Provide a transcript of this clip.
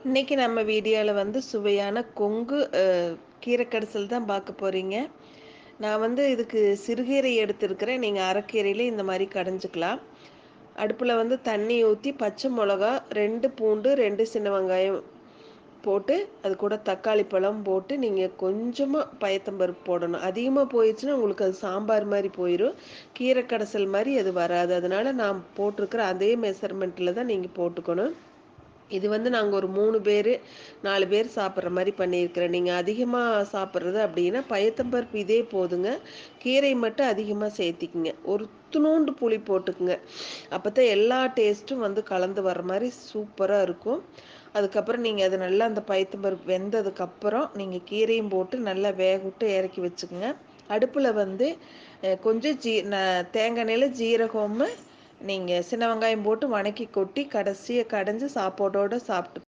இன்னைக்கு நம்ம வீடியோவில் சுவையான கொங்கு கீரை கடைசல் தான் பார்க்க போகிறீங்க. நான் இதுக்கு சிறுகீரை எடுத்திருக்கிறேன். நீங்கள் அரைக்கீரையிலே இந்த மாதிரி கடைஞ்சிக்கலாம். அடுப்பில் தண்ணி ஊற்றி பச்சை மிளகா, 2 பூண்டு, 2 சின்ன வெங்காயம் போட்டு, அது கூட தக்காளி பழம் போட்டு, நீங்கள் கொஞ்சமாக பயத்தம்பருப்பு போடணும். அதிகமாக போயிடுச்சுன்னா உங்களுக்கு அது சாம்பார் மாதிரி போயிடும். கீரை கடைசல் மாதிரி அது வராது. அதனால் நான் போட்டிருக்கிற அதே மெஷர்மெண்ட்டில் தான் நீங்கள் போட்டுக்கணும். இது நாங்கள் ஒரு 3 பேர் 4 பேர் சாப்பிட்ற மாதிரி பண்ணியிருக்கிறேன். நீங்கள் அதிகமாக சாப்பிட்றது அப்படின்னா பயத்தம்பருப்பு இதே போதுங்க. கீரை மட்டும் அதிகமாக சேர்த்திக்குங்க. ஒரு துணூண்டு புளி போட்டுக்குங்க. அப்போ தான் எல்லா டேஸ்ட்டும் கலந்து வர மாதிரி சூப்பராக இருக்கும். அதுக்கப்புறம் நீங்கள் அது நல்லா அந்த பயத்தம்பருப்பு வெந்ததுக்கப்புறம் நீங்கள் கீரையும் போட்டு நல்லா வேக விட்டு இறக்கி வச்சுக்கோங்க. அடுப்பில் கொஞ்சம் தேங்காய் எண்ணெயில் ஜீரகமும் நீங்கள் சின்ன வெங்காயம் போட்டு வணக்கி கொட்டி கடைசியாக கடைஞ்சி சாப்பாட்டோடு சாப்பிட்டு